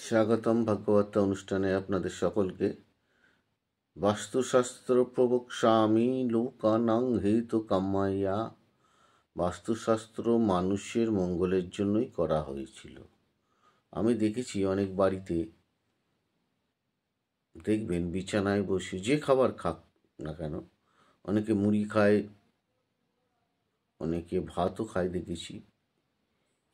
স্বাগতম ভাগ্যবার্তা অনুষ্ঠানে আপনাদের সকলকে। বাস্তুশাস্ত্র প্রবক্ষ্যামি লোকানাং হেতু কামাইয়া। বাস্তুশাস্ত্র মানুষের মঙ্গলের জন্যই করা হয়েছিল। আমি দেখেছি অনেক বাড়িতে, দেখবেন বিছানায় বসে যে খাবার খাক না কেন, অনেকে মুড়ি খায়, অনেকে ভাতও খায় দেখেছি।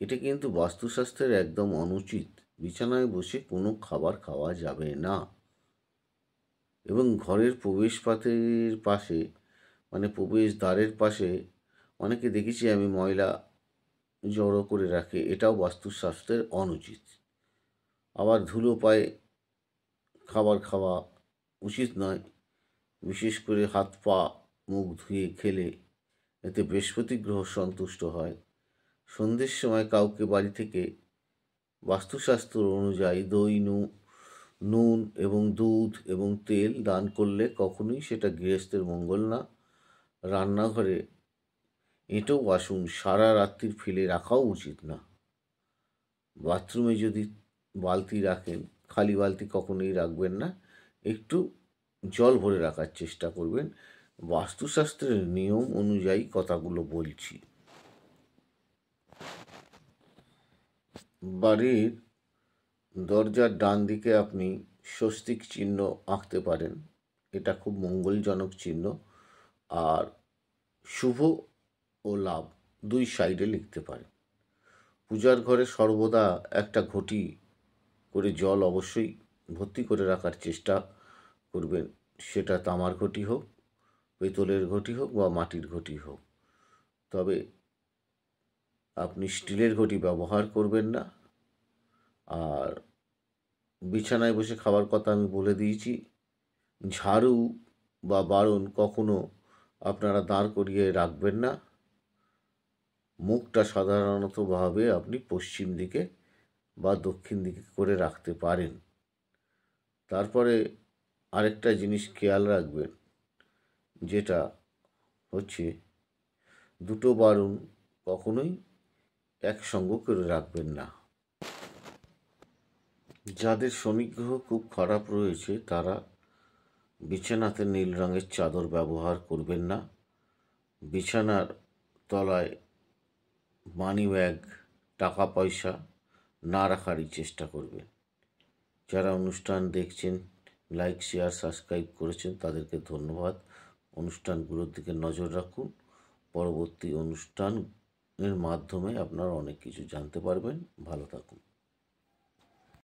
এটা কিন্তু বাস্তুশাস্ত্রের একদম অনুচিত। বিছানায় বসে কোনো খাবার খাওয়া যাবে না। এবং ঘরের প্রবেশপথের পাশে, মানে প্রবেশদ্বারের পাশে অনেকে দেখেছি আমি ময়লা জড়ো করে রাখে, এটাও বাস্তুশাস্ত্রের অনুচিত। আবার ধুলো পায়ে খাবার খাওয়া উচিত নয়। বিশেষ করে হাত পা মুখ ধুয়ে খেলে এতে বৃহস্পতি গ্রহ সন্তুষ্ট হয়। সন্ধ্যের সময় কাউকে বাড়ি থেকে বাস্তুশাস্ত্র অনুযায়ী দই, নুন এবং দুধ এবং তেল দান করলে কখনোই সেটা গৃহস্থের মঙ্গল না। রান্নাঘরে এঁটো বাসন সারা রাত্রির ফেলে রাখাও উচিত না। বাথরুমে যদি বালতি রাখেন, খালি বালতি কখনোই রাখবেন না, একটু জল ভরে রাখার চেষ্টা করবেন। বাস্তুশাস্ত্রের নিয়ম অনুযায়ী কথাগুলো বলছি। বাড়ির দরজার ডান দিকে আপনি স্বস্তিক চিহ্ন আঁকতে পারেন, এটা খুব মঙ্গলজনক চিহ্ন। আর শুভ ও লাভ দুই সাইডে লিখতে পারেন। পূজার ঘরে সর্বদা একটা ঘটি করে জল অবশ্যই ভর্তি করে রাখার চেষ্টা করবেন। সেটা তামার ঘটি হোক, পেতলের ঘটি হোক বা মাটির ঘটি হোক। তবে আপনি স্টিলের ঘটি ব্যবহার করবেন না। আর বিছানায় বসে খাবার কথা আমি বলে দিয়েছি। ঝাড়ু বা বারণ কখনো আপনারা দাঁড় করিয়ে রাখবেন না। মুখটা সাধারণতভাবে আপনি পশ্চিম দিকে বা দক্ষিণ দিকে করে রাখতে পারেন। তারপরে আরেকটা জিনিস খেয়াল রাখবেন, যেটা হচ্ছে দুটো বারণ কখনোই একসঙ্গে করে রাখবেন না। যাদের শনি গ্রহ খুব খারাপ রয়েছে তারা বিছানাতে নীল রঙের চাদর ব্যবহার করবেন না। বিছানার তলায় মানি ব্যাগ, টাকা পয়সা না রাখারই চেষ্টা করবেন। যারা অনুষ্ঠান দেখছেন, লাইক, শেয়ার, সাবস্ক্রাইব করেছেন, তাদেরকে ধন্যবাদ। অনুষ্ঠানগুলোর দিকে নজর রাখুন। পরবর্তী অনুষ্ঠানের মাধ্যমে আপনারা অনেক কিছু জানতে পারবেন। ভালো থাকুন।